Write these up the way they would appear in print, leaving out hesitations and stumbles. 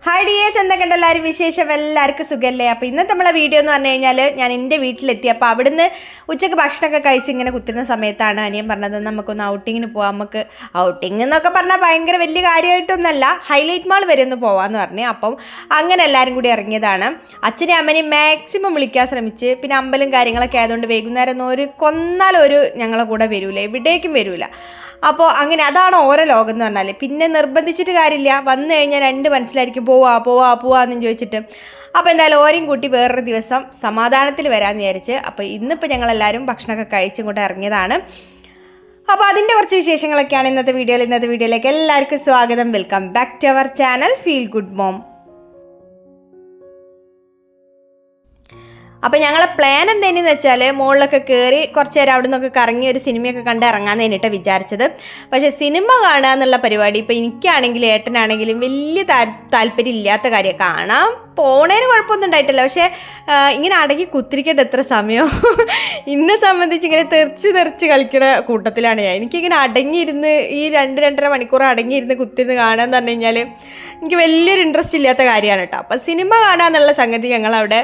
Hi dears, എന്തൊക്കെയുണ്ട് എല്ലാവരും വിശേഷം? എല്ലാവർക്കും സുഖമല്ലേ? അപ്പോൾ ഇന്നത്തെ നമ്മളെ വീഡിയോ എന്ന് പറഞ്ഞു കഴിഞ്ഞാൽ ഞാൻ എൻ്റെ വീട്ടിലെത്തി. അപ്പോൾ അവിടുന്ന് ഉച്ചയ്ക്ക് ഭക്ഷണമൊക്കെ കഴിച്ച് ഇങ്ങനെ കുത്തുന്ന സമയത്താണ് അനിയൻ പറഞ്ഞത് നമുക്കൊന്ന് ഔട്ടിങ്ങിന് പോകാം. നമുക്ക് ഔട്ടിങ് എന്നൊക്കെ പറഞ്ഞാൽ ഭയങ്കര വലിയ കാര്യമായിട്ടൊന്നുമല്ല, ഹൈലൈറ്റ് മാൾ വരെ ഒന്ന് പോകാമെന്ന് പറഞ്ഞു. അപ്പം അങ്ങനെ എല്ലാവരും കൂടി ഇറങ്ങിയതാണ്. അച്ഛനെയും അമ്മനെയും മാക്സിമം വിളിക്കാൻ ശ്രമിച്ച്, പിന്നെ അമ്പലം കാര്യങ്ങളൊക്കെ ആയതുകൊണ്ട് വൈകുന്നേരം ഒരു കൊന്നാലൊരു ഞങ്ങളെ കൂടെ വരൂല, എവിടേക്കും വരൂല. അപ്പോൾ അങ്ങനെ അതാണ് ഓരോ ലോകം എന്ന് പറഞ്ഞാൽ. പിന്നെ നിർബന്ധിച്ചിട്ട് കാര്യമില്ല, വന്നു കഴിഞ്ഞാൽ രണ്ട് മനസ്സിലായിരിക്കും പോവാന്ന് ചോദിച്ചിട്ട്. അപ്പോൾ എന്തായാലും ഓരെയും കൂട്ടി വേറൊരു ദിവസം സമാധാനത്തിൽ വരാമെന്ന് വിചാരിച്ച്. അപ്പോൾ ഇന്നിപ്പോൾ ഞങ്ങളെല്ലാവരും ഭക്ഷണമൊക്കെ കഴിച്ചും കൊണ്ട് ഇറങ്ങിയതാണ്. അപ്പോൾ അതിൻ്റെ കുറച്ച് വിശേഷങ്ങളൊക്കെയാണ് ഇന്നത്തെ വീഡിയോയിലേക്ക് എല്ലാവർക്കും സ്വാഗതം. Welcome back to our channel feel good mom. അപ്പോൾ ഞങ്ങളെ പ്ലാൻ എന്താണെന്ന് വെച്ചാൽ മുകളിലൊക്കെ കയറി കുറച്ച് നേരം അവിടെ നിന്നൊക്കെ കറങ്ങി ഒരു സിനിമയൊക്കെ കണ്ട് ഇറങ്ങാൻ വേണ്ടിയിട്ട് വിചാരിച്ചത്. പക്ഷേ സിനിമ കാണുക എന്നുള്ള പരിപാടി ഇപ്പോൾ എനിക്കാണെങ്കിലും ഏട്ടനാണെങ്കിലും വലിയ താല്പര്യം ഇല്ലാത്ത കാര്യം. കാണാൻ പോണേന് കുഴപ്പമൊന്നും ഉണ്ടായിട്ടില്ല, പക്ഷേ ഇങ്ങനെ അടങ്ങി കുത്തിരിക്കേണ്ട എത്ര സമയം ഇന്നെ സംബന്ധിച്ച് ഇങ്ങനെ തെറിച്ച് കളിക്കുന്ന കൂട്ടത്തിലാണ് ഞാൻ. എനിക്കിങ്ങനെ അടങ്ങിയിരുന്ന് ഈ 2-2.5 മണിക്കൂർ അടങ്ങിയിരുന്ന് കുത്തിരുന്ന് കാണാമെന്ന് പറഞ്ഞു കഴിഞ്ഞാൽ എനിക്ക് വലിയൊരു ഇൻട്രസ്റ്റ് ഇല്ലാത്ത കാര്യമാണ് കേട്ടോ. അപ്പോൾ സിനിമ കാണുക എന്നുള്ള സംഗതി ഞങ്ങളവിടെ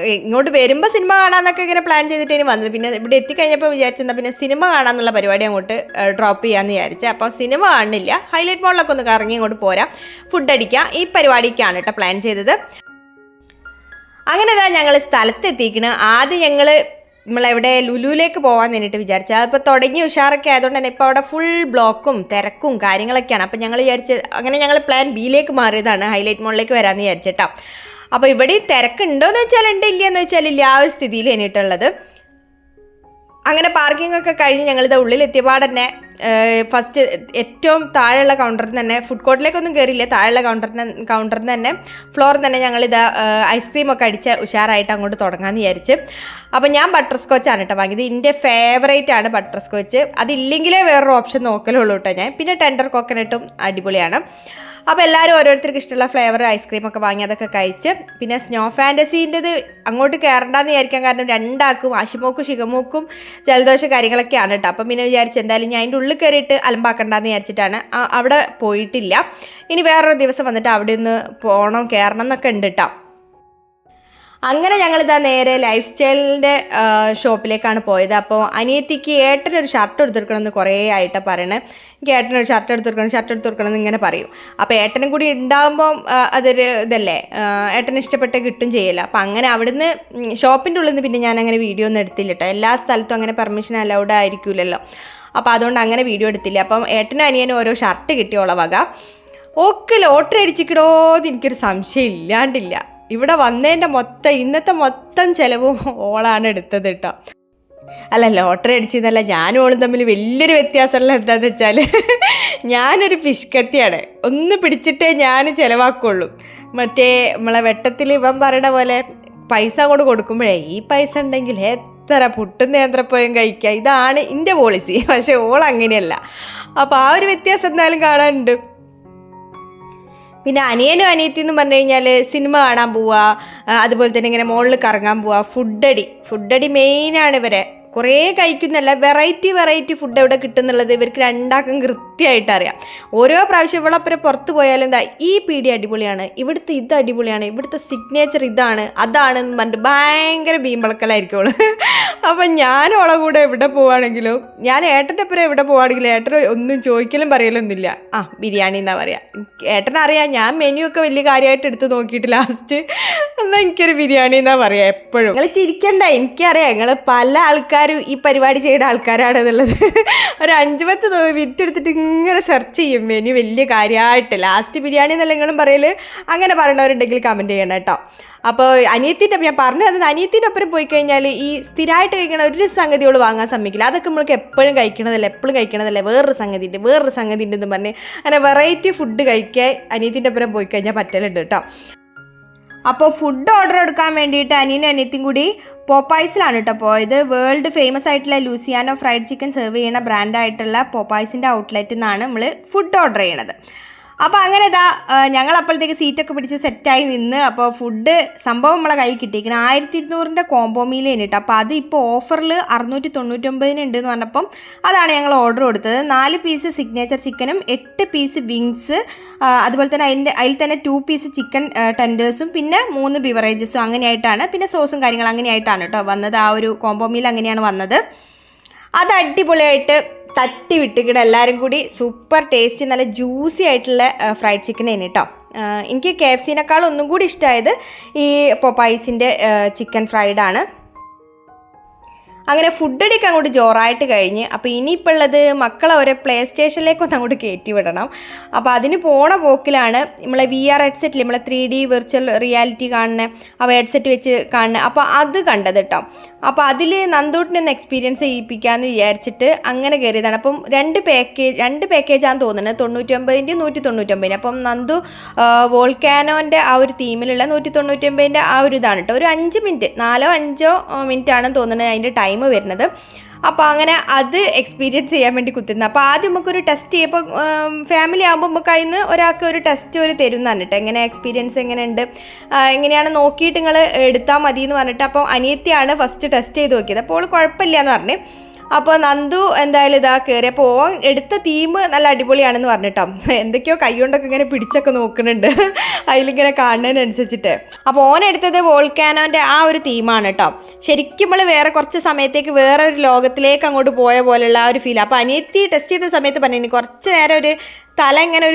ഇങ്ങോട്ട് വരുമ്പോൾ സിനിമ കാണാമെന്നൊക്കെ ഇങ്ങനെ പ്ലാൻ ചെയ്തിട്ട് ഇനി വന്നത്. പിന്നെ ഇവിടെ എത്തിക്കഴിഞ്ഞപ്പോൾ വിചാരിച്ചെന്നാൽ പിന്നെ സിനിമ കാണാമെന്നുള്ള പരിപാടി അങ്ങോട്ട് ഡ്രോപ്പ് ചെയ്യാമെന്ന് വിചാരിച്ചു. അപ്പോൾ സിനിമ കാണുന്നില്ല, ഹൈലൈറ്റ് മോളിലൊക്കെ ഒന്ന് കറങ്ങി ഇങ്ങോട്ട് പോരാം, ഫുഡ് അടിക്കുക, ഈ പരിപാടിക്കാണ് കേട്ടോ പ്ലാൻ ചെയ്തത്. അങ്ങനെ ഇതാ ഞങ്ങൾ സ്ഥലത്തെത്തിക്കണം. ആദ്യം ഞങ്ങൾ നമ്മളെവിടെ ലുലുവിലേക്ക് പോകാൻ വേണ്ടിയിട്ട് വിചാരിച്ചു. അതിപ്പോൾ തുടങ്ങി ഉഷാറൊക്കെ ആയതുകൊണ്ട് തന്നെ ഇപ്പോൾ അവിടെ ഫുൾ ബ്ലോക്കും തിരക്കും കാര്യങ്ങളൊക്കെയാണ്. അപ്പോൾ ഞങ്ങൾ വിചാരിച്ച് അങ്ങനെ ഞങ്ങൾ പ്ലാൻ ബിയിലേക്ക് മാറിയതാണ്, ഹൈലൈറ്റ് മോളിലേക്ക് വരാമെന്ന് വിചാരിച്ചിട്ടാ. അപ്പോൾ ഇവിടെ തിരക്കുണ്ടോയെന്ന് വെച്ചാൽ ഉണ്ട്, ഇല്ലയെന്ന് വെച്ചാൽ ഇല്ല, ആ ഒരു സ്ഥിതിയിൽ കഴിഞ്ഞിട്ടുള്ളത്. അങ്ങനെ പാർക്കിംഗ് ഒക്കെ കഴിഞ്ഞ് ഞങ്ങളിത് ഉള്ളിലെത്തിയപാട് തന്നെ ഫസ്റ്റ് ഏറ്റവും താഴെയുള്ള കൗണ്ടറിൽ തന്നെ, ഫുഡ് കോർട്ടിലേക്കൊന്നും കയറിയില്ല, താഴെയുള്ള കൗണ്ടറിൽ തന്നെ ഫ്ലോറിൽ തന്നെ ഞങ്ങളിത് ഐസ്ക്രീമൊക്കെ അടിച്ച് ഉഷാറായിട്ട് അങ്ങോട്ട് തുടങ്ങാമെന്ന് വിചാരിച്ച്. അപ്പോൾ ഞാൻ ബട്ടർ സ്കോച്ചാണ് കേട്ടോ വാങ്ങിയത്. എൻ്റെ ഫേവറേറ്റ് ആണ് ബട്ടർ സ്കോച്ച്. അതില്ലെങ്കിലേ വേറൊരു ഓപ്ഷൻ നോക്കലുള്ളൂ കേട്ടോ ഞാൻ. പിന്നെ ടെൻഡർ കോക്കനട്ടും അടിപൊളിയാണ്. അപ്പോൾ എല്ലാവരും ഓരോരുത്തർക്ക് ഇഷ്ടമുള്ള ഫ്ലേവർ ഐസ്ക്രീമൊക്കെ വാങ്ങി അതൊക്കെ കഴിച്ച്, പിന്നെ സ്നോ ഫാൻറ്റസീൻ്റെത് അങ്ങോട്ട് കയറണ്ടെന്ന് വിചാരിക്കാൻ കാരണം രണ്ടാക്കും ആശിമോക്കും ശിഖമോക്കും ജലദോഷ കാര്യങ്ങളൊക്കെയാണ് കേട്ടോ. അപ്പം പിന്നെ വിചാരിച്ച് എന്തായാലും ഞാൻ അതിൻ്റെ ഉള്ളിൽ കയറിയിട്ട് അലമ്പാക്കണ്ടെന്ന് വിചാരിച്ചിട്ടാണ് അവിടെ പോയിട്ടില്ല. ഇനി വേറൊരു ദിവസം വന്നിട്ട് അവിടെ നിന്ന് പോകണം, കയറണം എന്നൊക്കെ ഉണ്ട് കേട്ടോ. അങ്ങനെ ഞങ്ങളിതാ നേരെ ലൈഫ് സ്റ്റൈലിൻ്റെ ഷോപ്പിലേക്കാണ് പോയത്. അപ്പോൾ അനിയത്തിക്ക് ഏട്ടനൊരു ഷർട്ട് എടുത്തെടുക്കണമെന്ന് കുറേ ആയിട്ടാണ് പറയണേ. എനിക്ക് ഏട്ടനൊരു ഷർട്ട് എടുത്തെടുക്കണം എന്ന് ഇങ്ങനെ പറയും. അപ്പോൾ ഏട്ടനും കൂടി ഉണ്ടാകുമ്പം അതൊരു ഇതല്ലേ, ഏട്ടന് ഇഷ്ടപ്പെട്ട് കിട്ടും ചെയ്യില്ല. അപ്പോൾ അങ്ങനെ അവിടുന്ന് ഷോപ്പിൻ്റെ ഉള്ളിൽ നിന്ന് പിന്നെ ഞാൻ അങ്ങനെ വീഡിയോ ഒന്നും എടുത്തില്ല കേട്ടോ. എല്ലാ സ്ഥലത്തും അങ്ങനെ പെർമിഷൻ അലൗഡ് ആയിരിക്കില്ലല്ലോ. അപ്പോൾ അതുകൊണ്ട് അങ്ങനെ വീഡിയോ എടുത്തില്ല. അപ്പം ഏട്ടനും അനിയനും ഓരോ ഷർട്ട് കിട്ടിയോള വക. ഓക്കെ ലോട്ടറി അടിച്ചിക്കിടോ എന്ന് എനിക്കൊരു സംശയം ഇല്ലാണ്ടില്ല. ഇവിടെ വന്നതിൻ്റെ ഇന്നത്തെ മൊത്തം ചിലവും ഓളാണ് എടുത്തത് കേട്ടോ. അല്ല, ലോട്ടറി അടിച്ചെന്നല്ല, ഞാനും ഓളും തമ്മിൽ വലിയൊരു വ്യത്യാസമുള്ള എന്താണെന്ന് വെച്ചാൽ ഞാനൊരു പിഷ്കത്തിയാണ്, ഒന്ന് പിടിച്ചിട്ടേ ഞാൻ ചിലവാക്കുള്ളൂ. മറ്റേ നമ്മളെ വെട്ടത്തിൽ ഇവൻ പറയണ പോലെ പൈസ അങ്ങോട്ട് കൊടുക്കുമ്പോഴേ ഈ പൈസ ഉണ്ടെങ്കിൽ എത്ര പുട്ടും നേന്ത്രപ്പോയും കഴിക്കുക, ഇതാണ് എൻ്റെ പോളിസി. പക്ഷേ ഓൾ അങ്ങനെയല്ല. അപ്പോൾ ആ ഒരു വ്യത്യാസം എന്തായാലും കാണാനുണ്ട്. പിന്നെ അനിയനും അനിയത്തിയെന്ന് പറഞ്ഞു കഴിഞ്ഞാൽ സിനിമ കാണാൻ പോവുക, അതുപോലെ തന്നെ ഇങ്ങനെ മുകളിൽ കറങ്ങാൻ പോവുക, ഫുഡടി മെയിനാണ് ഇവരെ. കുറേ കഴിക്കുന്നല്ല, വെറൈറ്റി ഫുഡ് എവിടെ കിട്ടുന്നുള്ളത് ഇവർക്ക് രണ്ടാക്കും കൃത്യമായിട്ട് അറിയാം. ഓരോ പ്രാവശ്യം ഇവളപ്പുറം പുറത്ത് പോയാലും എന്താ ഈ പീടി അടിപൊളിയാണ്, ഇവിടുത്തെ ഇത് അടിപൊളിയാണ്, ഇവിടുത്തെ സിഗ്നേച്ചർ ഇതാണ് അതാണെന്ന് പറഞ്ഞിട്ട് ഭയങ്കര ബീമ്പളക്കലായിരിക്കുള്ളൂ. അപ്പം ഞാൻ ഓളെ കൂടെ എവിടെ പോവുകയാണെങ്കിലും, ഞാൻ ഏട്ടൻ്റെ അപ്പുറം എവിടെ പോവുകയാണെങ്കിലും ഏട്ടൻ ഒന്നും ചോദിക്കലും പറയലൊന്നുമില്ല. ബിരിയാണി എന്നാ പറയുക. ഏട്ടനറിയാം ഞാൻ മെനു ഒക്കെ വലിയ കാര്യമായിട്ട് എടുത്ത് നോക്കിയിട്ട് ലാസ്റ്റ് എന്നാൽ എനിക്കൊരു ബിരിയാണി എന്നാ പറയുക എപ്പോഴും. നിങ്ങൾ ചിരിക്കണ്ട, എനിക്കറിയാം നിങ്ങൾ പല ആൾക്കാരും ഈ പരിപാടി ചെയ്യുന്ന ആൾക്കാരാണെന്നുള്ളത്. ഒരു 5-10 മിനിറ്റ് എടുത്തിട്ട് ഇങ്ങനെ സെർച്ച് ചെയ്യും മെനു വലിയ കാര്യമായിട്ട്. ലാസ്റ്റ് ബിരിയാണി എന്നല്ല നിങ്ങളും പറയൽ. അങ്ങനെ പറയണവരുണ്ടെങ്കിൽ കമൻറ്റ് ചെയ്യണം കേട്ടോ. അപ്പോൾ ഞാൻ പറഞ്ഞത് അനിയത്തിൻ്റെ ഒപ്പം പോയി കഴിഞ്ഞാൽ ഈ സ്ഥിരമായിട്ട് കഴിക്കണ ഒരു സംഗതികൾ വാങ്ങാൻ സമ്മതിക്കില്ല. അതൊക്കെ നമ്മൾക്ക് എപ്പോഴും കഴിക്കണതല്ലേ, വേറൊരു സംഗതി ഉണ്ടെന്ന് പറഞ്ഞ് അങ്ങനെ വെറൈറ്റി ഫുഡ് കഴിക്കാൻ അനിയത്തിൻ്റെ ഒപ്പം പോയി കഴിഞ്ഞാൽ പറ്റലുണ്ട് കേട്ടോ. അപ്പോൾ ഫുഡ് ഓർഡർ എടുക്കാൻ വേണ്ടിയിട്ട് അനിയനും അനിയത്തിയും കൂടി പോപ്പായ്സിലാണ് കേട്ടോ പോയത്. വേൾഡ് ഫേമസ് ആയിട്ടുള്ള ലൂസിയാനോ ഫ്രൈഡ് ചിക്കൻ സെർവ് ചെയ്യുന്ന ബ്രാൻഡായിട്ടുള്ള പോപ്പായ്സിൻ്റെ ഔട്ട്ലെറ്റിൽ നിന്നാണ് നമ്മൾ ഫുഡ് ഓർഡർ ചെയ്യണത്. അപ്പോൾ അങ്ങനെ ഇതാ ഞങ്ങൾ അപ്പോഴത്തേക്ക് സീറ്റൊക്കെ പിടിച്ച് സെറ്റായി നിന്ന്. അപ്പോൾ ഫുഡ് സംഭവം നമ്മളെ കയ്യിൽ കിട്ടിയിരിക്കണം 1200 കോംബോ മീൽ കഴിഞ്ഞിട്ട്. അപ്പോൾ അത് ഇപ്പോൾ ഓഫറിൽ 699 ഉണ്ട് എന്ന് പറഞ്ഞപ്പം അതാണ് ഞങ്ങൾ ഓർഡർ കൊടുത്തത്. 4 പീസ് സിഗ്നേച്ചർ ചിക്കനും 8 പീസ് വിങ്സ്, അതുപോലെ തന്നെ അതിൽ തന്നെ 2 പീസ് ചിക്കൻ ടെൻഡേഴ്സും പിന്നെ 3 ബിവറേജസും അങ്ങനെയായിട്ടാണ്, പിന്നെ സോസും കാര്യങ്ങളും അങ്ങനെയായിട്ടാണ് കേട്ടോ വന്നത്. ആ ഒരു കോംബോ മീൽ അങ്ങനെയാണ് വന്നത്. അത് അടിപൊളിയായിട്ട് തട്ടി വിട്ടിക്കിട എല്ലാവരും കൂടി സൂപ്പർ ടേസ്റ്റി നല്ല ജ്യൂസി ആയിട്ടുള്ള ഫ്രൈഡ് ചിക്കൻ ആണ് കേട്ടോ. എനിക്ക് KFCനേക്കാൾ ഒന്നും കൂടി ഇഷ്ടമായത് ഈ പൊപ്പായ്സിൻ്റെ ചിക്കൻ ഫ്രൈഡാണ്. അങ്ങനെ ഫുഡ് അടിയൊക്കെ അങ്ങോട്ട് ജോറായിട്ട് കഴിഞ്ഞ്. അപ്പോൾ ഇനിയിപ്പോൾ ഉള്ളത് മക്കളെ ഒരു പ്ലേ സ്റ്റേഷനിലേക്കൊന്ന് അങ്ങോട്ട് കയറ്റി വിടണം. അപ്പോൾ അതിന് പോണ പോക്കിലാണ് നമ്മളെ VR ഹെഡ്സെറ്റിൽ നമ്മളെ 3D വിർച്വൽ റിയാലിറ്റി കാണുന്ന ആ ഹെഡ്സെറ്റ് വെച്ച് കാണുന്നത്. അപ്പോൾ അത് കണ്ടത് കേട്ടോ. അപ്പോൾ അതിൽ നന്ദൂട്ടിനൊന്ന് എക്സ്പീരിയൻസ് ചെയ്യിപ്പിക്കാമെന്ന് വിചാരിച്ചിട്ട് അങ്ങനെ കയറിയതാണ്. അപ്പം രണ്ട് പാക്കേജാണെന്ന് തോന്നുന്നത്, 99ൻ്റെയും 199. അപ്പം നന്ദു വോൾക്കാനോൻ്റെ ആ ഒരു തീമിലുള്ള 199ൻ്റെ ആ ഒരു ഇതാണ് കേട്ടോ. ഒരു 5 മിനിറ്റ് 4-5 മിനിറ്റ് ആണെന്ന് തോന്നുന്നത് അതിൻ്റെ ടൈം വരുന്നത്. അപ്പോൾ അങ്ങനെ അത് എക്സ്പീരിയൻസ് ചെയ്യാൻ വേണ്ടി കുത്തിരുന്നത്. അപ്പോൾ ആദ്യം നമുക്കൊരു ടെസ്റ്റ് ചെയ്യുമ്പോൾ ഫാമിലി ആകുമ്പോൾ നമുക്ക് അതിൽ നിന്ന് ഒരാൾക്ക് ഒരു ടെസ്റ്റ് ഒരു തരുന്നതാണ് കേട്ടോ. എങ്ങനെ എക്സ്പീരിയൻസ് എങ്ങനെയുണ്ട് എങ്ങനെയാണ് നോക്കിയിട്ട് നിങ്ങൾ എടുത്താൽ മതി എന്ന് പറഞ്ഞിട്ട്. അപ്പോൾ അനിയത്തിയാണ് ഫസ്റ്റ് ടെസ്റ്റ് ചെയ്ത് നോക്കിയത്. അപ്പോൾ കുഴപ്പമില്ല എന്ന് പറഞ്ഞ്. അപ്പോൾ നന്ദു എന്തായാലും ഇതാ കയറി. അപ്പോൾ ഓൻ എടുത്ത തീം നല്ല അടിപൊളിയാണെന്ന് പറഞ്ഞിട്ടോ. എന്തൊക്കെയോ കൈകൊണ്ടൊക്കെ ഇങ്ങനെ പിടിച്ചൊക്കെ നോക്കുന്നുണ്ട് അതിലിങ്ങനെ കാണുന്നതിനനുസരിച്ചിട്ട്. അപ്പോൾ ഓൻ എടുത്തത് വോൾക്കാനോൻ്റെ ആ ഒരു തീമാണ് കേട്ടോ. ശരിക്കും നമ്മൾ വേറെ കുറച്ച് സമയത്തേക്ക് വേറെ ഒരു ലോകത്തിലേക്ക് അങ്ങോട്ട് പോയ പോലെയുള്ള ആ ഒരു ഫീൽ. അപ്പോൾ അനിയത്തി ടെസ്റ്റ് ചെയ്ത സമയത്ത് പറഞ്ഞു കുറച്ച് നേരം ഒരു തല ഇങ്ങനെ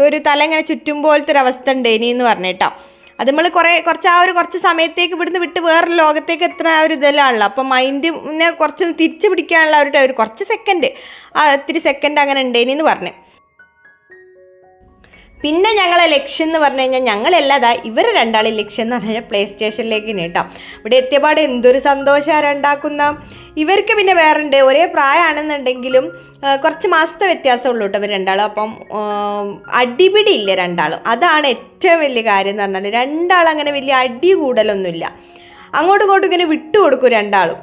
ഒരു തല ഇങ്ങനെ ചുറ്റും പോലത്തെ ഒരു അവസ്ഥ ഉണ്ട് ഇനിയെന്ന് പറഞ്ഞിട്ടോ. അത് നമ്മൾ കുറച്ച് സമയത്തേക്ക് ഇവിടുന്ന് വിട്ട് വേറൊരു ലോകത്തേക്ക് എത്തുന്ന ആ ഒരു ഇതെല്ലാണല്ലോ. അപ്പം മൈൻഡിനെ കുറച്ചൊന്ന് തിരിച്ചു പിടിക്കാനുള്ള ഒരു കുറച്ച് സെക്കൻഡ് ഇത്തിരി സെക്കൻഡ് അങ്ങനെ ഉണ്ടേനിന്ന് പറഞ്ഞു. പിന്നെ ഞങ്ങളെ ലക്ഷ്യം എന്ന് പറഞ്ഞു കഴിഞ്ഞാൽ ഞങ്ങളല്ലാതാ ഇവർ രണ്ടാളും ലക്ഷ്യം എന്ന് പറഞ്ഞു കഴിഞ്ഞാൽ പ്ലേ സ്റ്റേഷനിലേക്ക് കേട്ടോ. ഇവിടെ എത്തിയപാട് എന്തൊരു സന്തോഷമാണ് ഉണ്ടാക്കുന്ന. ഇവർക്ക് പിന്നെ വേറുണ്ട്, ഒരേ പ്രായമാണെന്നുണ്ടെങ്കിലും കുറച്ച് മാസത്തെ വ്യത്യാസമുള്ളൂ കേട്ടോ ഇവർ രണ്ടാളും. അപ്പം അടിപിടി ഇല്ല രണ്ടാളും, അതാണ് ഏറ്റവും വലിയ കാര്യം എന്ന് പറഞ്ഞാൽ. രണ്ടാളും അങ്ങനെ വലിയ അടി കൂടലൊന്നുമില്ല, അങ്ങോട്ടും ഇങ്ങോട്ടും ഇങ്ങനെ വിട്ടുകൊടുക്കും രണ്ടാളും.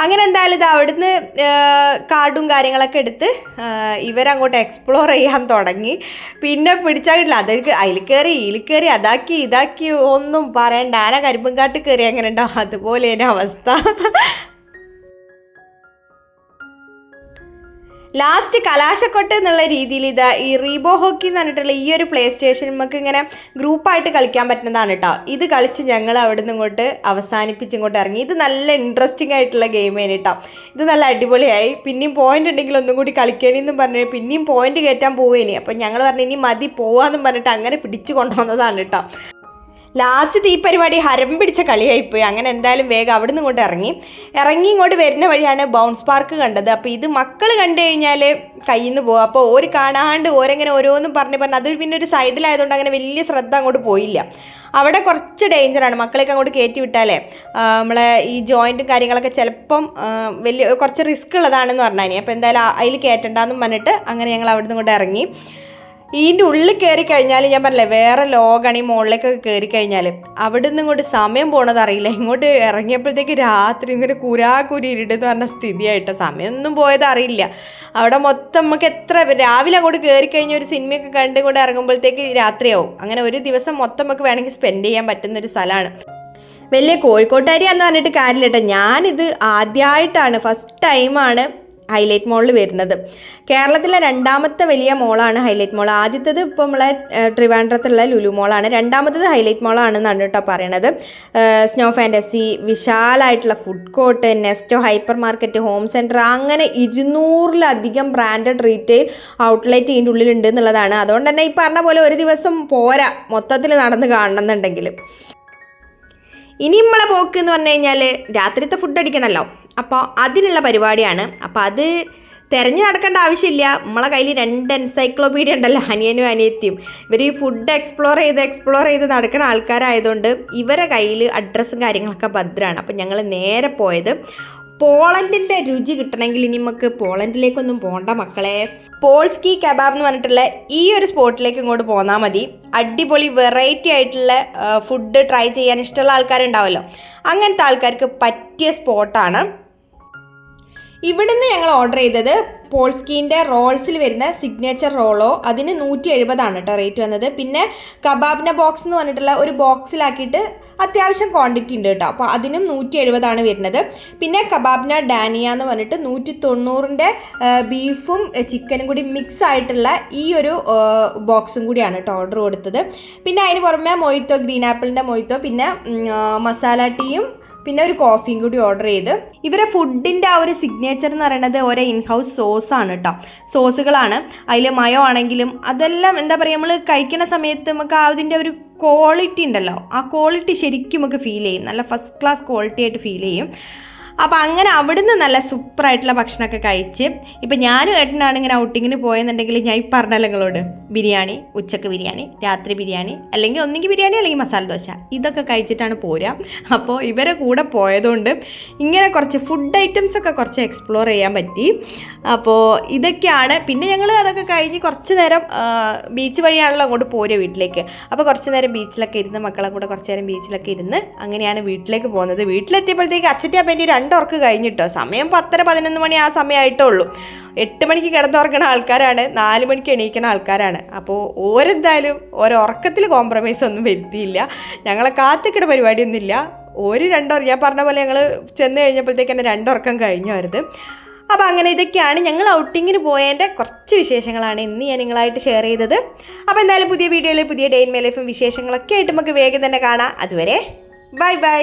അങ്ങനെ എന്തായാലും ഇത് അവിടുന്ന് കാർഡും കാര്യങ്ങളൊക്കെ എടുത്ത് ഇവരങ്ങോട്ട് എക്സ്പ്ലോർ ചെയ്യാൻ തുടങ്ങി. പിന്നെ പിടിച്ചാൽ അതിൽ കയറി അതാക്കി ഇതാക്കി ഒന്നും പറയണ്ട. ആന കരിമ്പും കാട്ട് കയറി അങ്ങനെ ഉണ്ടാവും, അതുപോലെ തന്നെ അവസ്ഥ. ലാസ്റ്റ് കലാശക്കൊട്ട് എന്നുള്ള രീതിയിൽ ഇതാ ഈ റീബോ ഹോക്കി എന്ന് പറഞ്ഞിട്ടുള്ള ഈ ഒരു പ്ലേ സ്റ്റേഷൻ നമുക്ക് ഇങ്ങനെ ഗ്രൂപ്പായിട്ട് കളിക്കാൻ പറ്റുന്നതാണ് കേട്ടോ. ഇത് കളിച്ച് ഞങ്ങൾ അവിടെ നിന്ന് ഇങ്ങോട്ട് അവസാനിപ്പിച്ചിങ്ങോട്ട് ഇറങ്ങി. ഇത് നല്ല ഇൻട്രസ്റ്റിംഗ് ആയിട്ടുള്ള ഗെയിമേന് കേട്ടോ. ഇത് നല്ല അടിപൊളിയായി. പിന്നെയും പോയിന്റ് ഉണ്ടെങ്കിൽ ഒന്നും കൂടി കളിക്കാനെന്നും പറഞ്ഞു പിന്നെയും പോയിന്റ് കയറ്റാൻ പോവേനി. അപ്പം ഞങ്ങൾ പറഞ്ഞു ഇനി മതി പോവാന്നും പറഞ്ഞിട്ട് അങ്ങനെ പിടിച്ചു കൊണ്ടുവന്നതാണ് കേട്ടോ. ലാസ്റ്റ് ഈ പരിപാടി ഹരം പിടിച്ച കളിയായിപ്പോയി. അങ്ങനെ എന്തായാലും വേഗം അവിടെ നിന്ന് ഇങ്ങോട്ട് ഇറങ്ങി ഇങ്ങോട്ട് വരുന്ന വഴിയാണ് ബൗൺസ് പാർക്ക് കണ്ടത്. അപ്പോൾ ഇത് മക്കൾ കണ്ടു കഴിഞ്ഞാൽ കയ്യിൽ നിന്ന് പോകും. അപ്പോൾ ഓര് കാണാണ്ട് ഓരെങ്ങനെ ഓരോന്നും പറഞ്ഞ് അത് പിന്നെ ഒരു സൈഡിലായതുകൊണ്ട് അങ്ങനെ വലിയ ശ്രദ്ധ അങ്ങോട്ട് പോയില്ല. അവിടെ കുറച്ച് ഡേഞ്ചറാണ്, മക്കളെയൊക്കെ അങ്ങോട്ട് കയറ്റി വിട്ടാലേ നമ്മളെ ഈ ജോയിൻറ്റും കാര്യങ്ങളൊക്കെ ചിലപ്പം കുറച്ച് റിസ്ക് ഉള്ളതാണെന്ന് പറഞ്ഞാൽ. അപ്പോൾ എന്തായാലും അതിൽ കയറ്റണ്ടെന്നും പറഞ്ഞിട്ട് അങ്ങനെ ഞങ്ങൾ അവിടെ നിന്ന് ഇങ്ങോട്ട് ഇറങ്ങി. ഇതിൻ്റെ ഉള്ളിൽ കയറി കഴിഞ്ഞാൽ ഞാൻ പറഞ്ഞില്ലേ വേറെ ലോകമാണ്. ഈ മുകളിലേക്കൊക്കെ കയറി കഴിഞ്ഞാൽ അവിടെ നിന്ന് ഇങ്ങോട്ട് സമയം പോണത് അറിയില്ല. ഇങ്ങോട്ട് ഇറങ്ങിയപ്പോഴത്തേക്ക് രാത്രി ഇങ്ങനെ കുരാകുരി ഇരുടെന്ന് പറഞ്ഞ സ്ഥിതിയായിട്ട് സമയമൊന്നും പോയത് അറിയില്ല. അവിടെ മൊത്തം നമുക്ക് രാവിലെ അങ്ങോട്ട് കയറി കഴിഞ്ഞാൽ ഒരു സിനിമയൊക്കെ കണ്ട് ഇങ്ങോട്ട് ഇറങ്ങുമ്പോഴത്തേക്ക് രാത്രിയാവും. അങ്ങനെ ഒരു ദിവസം മൊത്തം നമുക്ക് വേണമെങ്കിൽ സ്പെൻഡ് ചെയ്യാൻ പറ്റുന്നൊരു സ്ഥലമാണ്. വലിയ കോഴിക്കോട്ടുകാരിയാന്ന് പറഞ്ഞിട്ട് കാര്യമില്ല കേട്ടോ. ഞാനിത് ആദ്യമായിട്ടാണ്, ഫസ്റ്റ് ടൈമാണ് ഹൈലൈറ്റ് മോളിൽ വരുന്നത്. കേരളത്തിലെ 2ാമത്തെ വലിയ മോളാണ് ഹൈലൈറ്റ് മോൾ. ആദ്യത്തേത് ഇപ്പോൾ നമ്മളെ ട്രിവാൻഡ്രത്തുള്ള ലുലു മോളാണ്, 2ാമത്തത് ഹൈലൈറ്റ് മോളാണെന്നാണ് കേട്ടോ പറയണത്. സ്നോ ഫാൻറ്റസി, വിശാലമായിട്ടുള്ള food court, Nesto hypermarket, home centre, അങ്ങനെ 200-ലധികം ബ്രാൻഡഡ് റീറ്റെയിൽ ഔട്ട്ലെറ്റ് ഇതിൻ്റെ ഉള്ളിലുണ്ട് എന്നുള്ളതാണ്. അതുകൊണ്ട് തന്നെ ഈ പറഞ്ഞ പോലെ ഒരു ദിവസം പോരാ മൊത്തത്തിൽ നടന്ന് കാണണമെന്നുണ്ടെങ്കിൽ. ഇനി നമ്മളെ പോക്ക് എന്ന് പറഞ്ഞു കഴിഞ്ഞാൽ രാത്രിത്തെ ഫുഡ് അടിക്കണമല്ലോ, അപ്പോൾ അതിനുള്ള പരിപാടിയാണ്. അപ്പോൾ അത് തിരഞ്ഞു നടക്കേണ്ട ആവശ്യമില്ല. നമ്മളെ കയ്യിൽ 2 എൻസൈക്ലോപീഡിയ ഉണ്ടല്ലോ, അനിയനും അനിയത്തിയും. ഇവർ ഈ ഫുഡ് എക്സ്പ്ലോർ ചെയ്ത് നടക്കുന്ന ആൾക്കാരായതുകൊണ്ട് ഇവരെ കയ്യിൽ അഡ്രസ്സും കാര്യങ്ങളൊക്കെ ഭദ്രമാണ്. അപ്പം ഞങ്ങൾ നേരെ പോയത് പോളണ്ടിൻ്റെ രുചി കിട്ടണമെങ്കിൽ ഇനി നമുക്ക് പോളണ്ടിലേക്കൊന്നും പോകണ്ട മക്കളെ. പോൾസ്കി കബാബ് എന്ന് പറഞ്ഞിട്ടുള്ള ഈ ഒരു സ്പോട്ടിലേക്ക് ഇങ്ങോട്ട് പോന്നാൽ മതി. അടിപൊളി വെറൈറ്റി ആയിട്ടുള്ള ഫുഡ് ട്രൈ ചെയ്യാൻ ഇഷ്ടമുള്ള ആൾക്കാരുണ്ടാവുമല്ലോ, അങ്ങനത്തെ ആൾക്കാർക്ക് പറ്റിയ സ്പോട്ടാണ്. ഇവിടുന്ന് ഞങ്ങൾ ഓർഡർ ചെയ്തത് പോൾസ്കീൻ്റെ റോൾസിൽ വരുന്ന സിഗ്നേച്ചർ റോളോ അതിന് 170 കേട്ടോ റേറ്റ് വന്നത്. പിന്നെ കബാബിന ബോക്സ് എന്ന് പറഞ്ഞിട്ടുള്ള ഒരു ബോക്സിലാക്കിയിട്ട് അത്യാവശ്യം ക്വാണ്ടിറ്റി ഉണ്ട് കേട്ടോ, അപ്പോൾ അതിനും 170 വരുന്നത്. പിന്നെ കബാബിന ഡാനിയ എന്ന് പറഞ്ഞിട്ട് 190 ബീഫും ചിക്കനും കൂടി മിക്സ് ആയിട്ടുള്ള ഈ ഒരു ബോക്സും കൂടിയാണ് കേട്ടോ ഓർഡർ കൊടുത്തത്. പിന്നെ അതിന് പുറമെ മൊയ്ത്തോ, ഗ്രീൻ ആപ്പിളിൻ്റെ മൊയ്ത്തോ, പിന്നെ മസാല ടീയും പിന്നെ ഒരു കോഫിയും കൂടി ഓർഡർ ചെയ്ത്. ഇവരെ ഫുഡിൻ്റെ ആ ഒരു സിഗ്നേച്ചർ എന്ന് പറയുന്നത് ഓരോ ഇൻഹൗസ് സോസാണ് കേട്ടോ, സോസുകളാണ്. അതിൽ മയോ ആണെങ്കിലും അതെല്ലാം എന്താ പറയുക, നമ്മൾ കഴിക്കുന്ന സമയത്ത് നമുക്ക് അതിൻ്റെ ഒരു ക്വാളിറ്റി ഉണ്ടല്ലോ, ആ ക്വാളിറ്റി ശരിക്കും നമുക്ക് ഫീൽ ചെയ്യും, നല്ല ഫസ്റ്റ് ക്ലാസ് ക്വാളിറ്റി ആയിട്ട് ഫീൽ ചെയ്യും. അപ്പോൾ അങ്ങനെ അവിടുന്ന് നല്ല സൂപ്പറായിട്ടുള്ള ഭക്ഷണമൊക്കെ കഴിച്ച് ഇപ്പം ഞാനും ഏട്ടനാണ് ഇങ്ങനെ ഔട്ടിങ്ങിന് പോയെന്നുണ്ടെങ്കിൽ ഞാൻ ഈ പറഞ്ഞല്ലോ നിങ്ങളോട്, ബിരിയാണി, ഉച്ചക്ക് ബിരിയാണി, രാത്രി ബിരിയാണി, അല്ലെങ്കിൽ ഒന്നെങ്കിൽ ബിരിയാണി അല്ലെങ്കിൽ മസാല ദോശ, ഇതൊക്കെ കഴിച്ചിട്ടാണ് പോരുക. അപ്പോൾ ഇവരെ കൂടെ പോയതുകൊണ്ട് ഇങ്ങനെ കുറച്ച് ഫുഡ് ഐറ്റംസൊക്കെ കുറച്ച് എക്സ്പ്ലോർ ചെയ്യാൻ പറ്റി. അപ്പോൾ ഇതൊക്കെയാണ്. പിന്നെ ഞങ്ങൾ അതൊക്കെ കഴിഞ്ഞ് കുറച്ച് നേരം ബീച്ച് വഴിയാണല്ലോ അങ്ങോട്ട് പോരുക വീട്ടിലേക്ക്. അപ്പോൾ കുറച്ച് നേരം ബീച്ചിലൊക്കെ ഇരുന്ന് മക്കളെ കൂടെ കുറച്ച് നേരം ബീച്ചിലൊക്കെ ഇരുന്ന് അങ്ങനെയാണ് വീട്ടിലേക്ക് പോകുന്നത്. വീട്ടിലെത്തിയപ്പോഴത്തേക്ക് അച്ഛൻ്റെ രണ്ടുറക്ക് കഴിഞ്ഞിട്ടോ, സമയം 10-11 മണി ആ സമയമായിട്ടുള്ളൂ. 8 മണിക്ക് കിടന്നുറങ്ങുന്ന ആൾക്കാരാണ്, 4 മണിക്ക് എണീക്കുന്ന ആൾക്കാരാണ്. അപ്പോൾ ഓരെന്തായാലും ഉറക്കത്തിൽ കോംപ്രമൈസ് ഒന്നും വരുത്തിയില്ല. ഞങ്ങളെ കാത്തിക്കിട പരിപാടിയൊന്നുമില്ല. ഞാൻ പറഞ്ഞ പോലെ ഞങ്ങൾ ചെന്ന് കഴിഞ്ഞപ്പോഴത്തേക്ക് തന്നെ 2 ഉറക്കം കഴിഞ്ഞായിരുന്നു. അപ്പോൾ അങ്ങനെ ഇതൊക്കെയാണ് ഞങ്ങൾ ഔട്ടിങ്ങിന് പോയതിൻ്റെ കുറച്ച് വിശേഷങ്ങളാണ് ഇന്ന് ഞാൻ നിങ്ങളായിട്ട് ഷെയർ ചെയ്തത്. അപ്പോൾ എന്തായാലും പുതിയ വീഡിയോയിൽ പുതിയ ഡേ ഇൻ മൈ ലൈഫും വിശേഷങ്ങളൊക്കെ ആയിട്ട് നമുക്ക് വേഗം തന്നെ കാണാം. അതുവരെ ബൈ ബൈ.